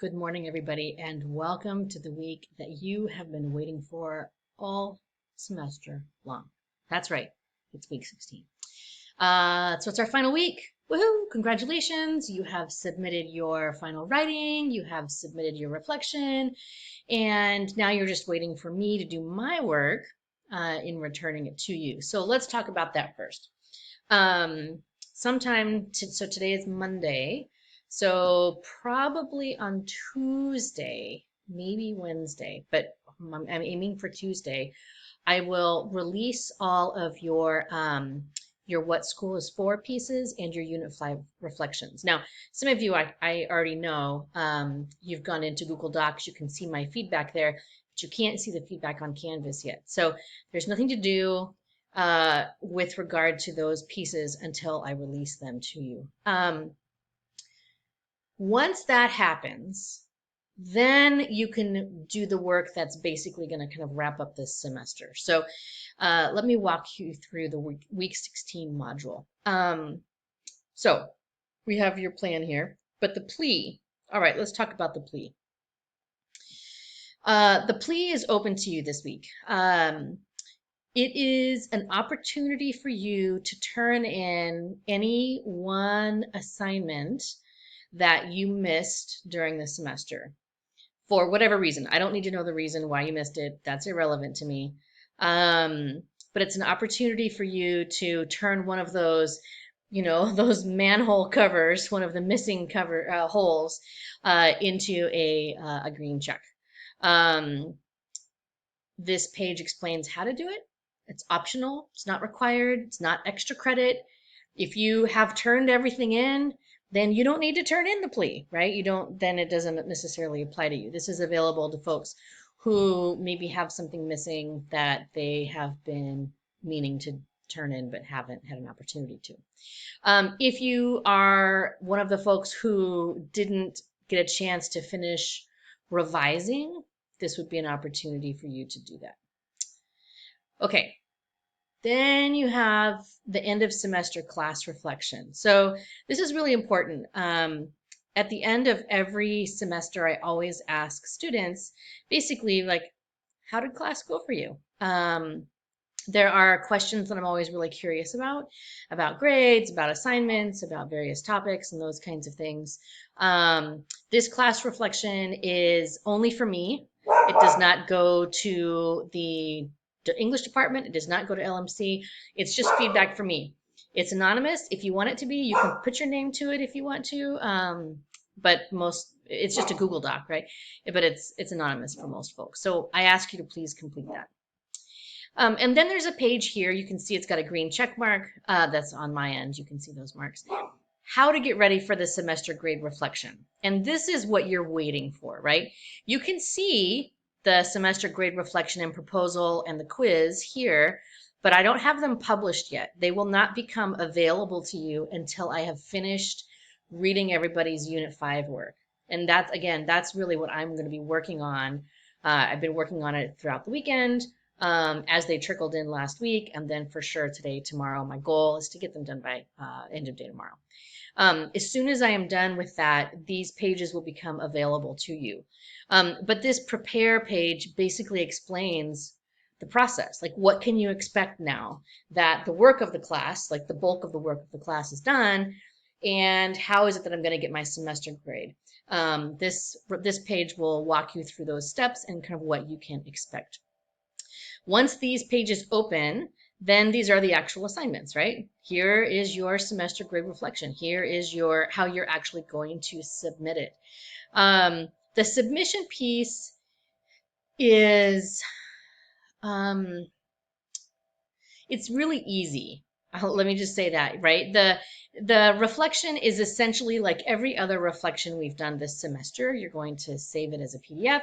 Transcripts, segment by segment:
Good morning, everybody, and welcome to the week that you have been waiting for all semester long. That's right, it's week 16. So it's our final week. Woohoo! Congratulations! You have submitted your final writing, you have submitted your reflection, and now you're just waiting for me to do my work in returning it to you. So let's talk about that first. So today is Monday. So probably on Tuesday, maybe Wednesday, but I'm aiming for Tuesday. I will release all of your What School is For pieces and your Unit 5 reflections. Now, some of you I already know, you've gone into Google Docs, you can see my feedback there, but you can't see the feedback on Canvas yet. So there's nothing to do with regard to those pieces until I release them to you. Once that happens, then you can do the work that's basically going to kind of wrap up this semester. So let me walk you through the week 16 module. So we have your plan here, but the plea. All right, let's talk about the plea. The plea is open to you this week. It is an opportunity for you to turn in any one assignment that you missed during the semester for whatever reason. I don't need to know the reason why you missed it. That's irrelevant to me. But it's an opportunity for you to turn one of those, those manhole covers, one of the missing holes, into a green check. This page explains how to do it. It's optional. It's not required. It's not extra credit. If you have turned everything in, then you don't need to turn in the plea, right? Then it doesn't necessarily apply to you. This is available to folks who maybe have something missing that they have been meaning to turn in but haven't had an opportunity to. If you are one of the folks who didn't get a chance to finish revising, this would be an opportunity for you to do that. Okay, then you have the end of semester class reflection. So this is really important. At the end of every semester, I always ask students, basically, like, how did class go for you? There are questions that I'm always really curious about grades, about assignments, about various topics, and those kinds of things. This class reflection is only for me. It does not go to the English department. It does not go to LMC. It's just feedback for me. It's anonymous. If you want it to be, you can put your name to it if you want to. But it's just a Google Doc, right? But it's anonymous for most folks. So I ask you to please complete that. And then there's a page here. You can see it's got a green check mark. That's on my end. You can see those marks. How to get ready for the semester grade reflection. And this is what you're waiting for, right? You can see the semester grade reflection and proposal and the quiz here, but I don't have them published yet. They will not become available to you until I have finished reading everybody's Unit 5 work. And that's really what I'm going to be working on. I've been working on it throughout the weekend as they trickled in last week, and then for sure today, tomorrow. My goal is to get them done by end of day tomorrow. As soon as I am done with that, these pages will become available to you. But this prepare page basically explains the process. Like, what can you expect now that the work of the class, like the bulk of the work of the class is done, and how is it that I'm going to get my semester grade? This page will walk you through those steps and kind of what you can expect. Once these pages open, then these are the actual assignments, right? Here is your semester grade reflection. Here is how you're actually going to submit it. The submission piece is, it's really easy. Let me just say that, right? The reflection is essentially like every other reflection we've done this semester. You're going to save it as a PDF,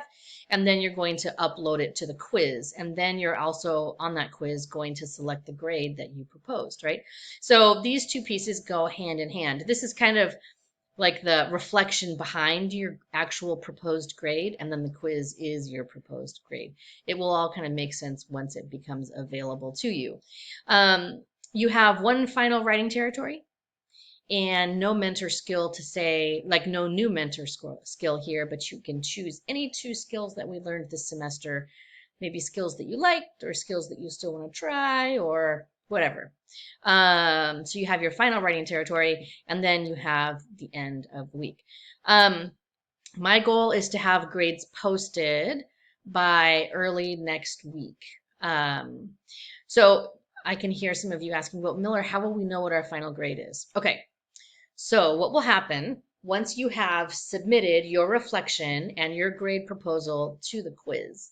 and then you're going to upload it to the quiz. And then you're also on that quiz going to select the grade that you proposed, right? So these two pieces go hand in hand. This is kind of like the reflection behind your actual proposed grade, and then the quiz is your proposed grade. It will all kind of make sense once it becomes available to you. You have one final writing territory, and no mentor skill to say, like no new mentor skill here, but you can choose any 2 skills that we learned this semester, maybe skills that you liked or skills that you still want to try or whatever. So you have your final writing territory, and then you have the end of the week. My goal is to have grades posted by early next week. So I can hear some of you asking, well, Miller, how will we know what our final grade is? Okay, so what will happen once you have submitted your reflection and your grade proposal to the quiz?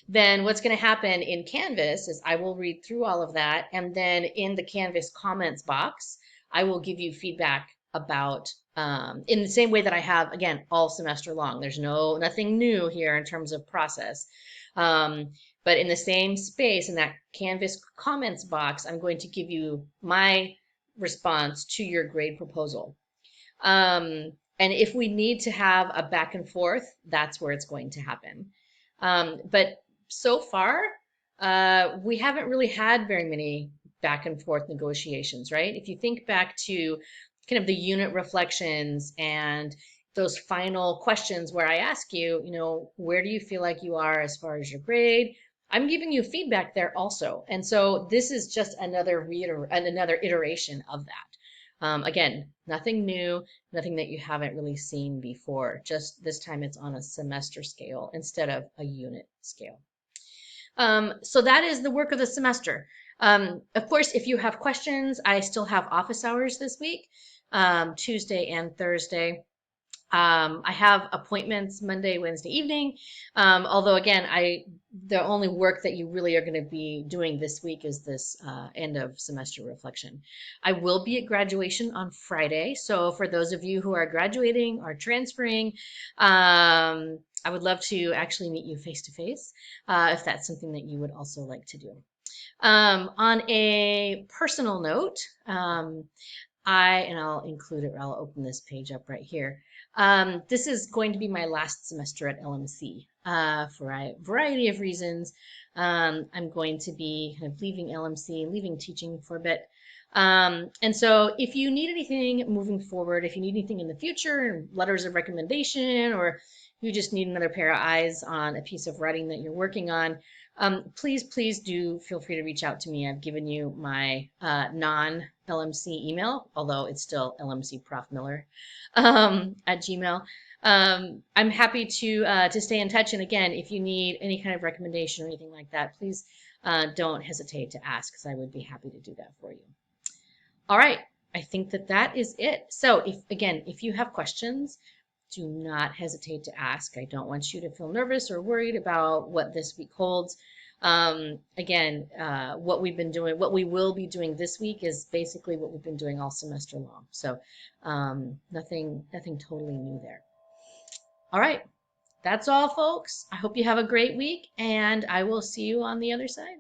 Then what's going to happen in Canvas is I will read through all of that, and then in the Canvas comments box, I will give you feedback about in the same way that I have, again, all semester long. There's nothing new here in terms of process. But in the same space, in that Canvas comments box, I'm going to give you my response to your grade proposal. And if we need to have a back and forth, that's where it's going to happen. But so far, we haven't really had very many back and forth negotiations, right? If you think back to kind of the unit reflections and those final questions where I ask you, where do you feel like you are as far as your grade? I'm giving you feedback there also. And so this is just another iteration of that. Again, nothing new, nothing that you haven't really seen before. Just this time it's on a semester scale instead of a unit scale. So that is the work of the semester. Of course, if you have questions, I still have office hours this week, Tuesday and Thursday. I have appointments Monday, Wednesday evening. Although again, the only work that you really are going to be doing this week is this end of semester reflection. I will be at graduation on Friday. So for those of you who are graduating or transferring, I would love to actually meet you face to face if that's something that you would also like to do. On a personal note, I'll include it, or I'll open this page up right here. This is going to be my last semester at LMC for a variety of reasons. I'm going to be kind of leaving LMC, leaving teaching for a bit. And so if you need anything moving forward, if you need anything in the future, letters of recommendation, or you just need another pair of eyes on a piece of writing that you're working on, please do feel free to reach out to me. I've given you my non-LMC email, although it's still lmcprofmiller at Gmail. I'm happy to stay in touch. And again, if you need any kind of recommendation or anything like that, please don't hesitate to ask, because I would be happy to do that for you. All right, I think that is it. So if you have questions, do not hesitate to ask. I don't want you to feel nervous or worried about what this week holds. Again, what we will be doing this week is basically what we've been doing all semester long. So nothing totally new there. All right, that's all, folks. I hope you have a great week, and I will see you on the other side.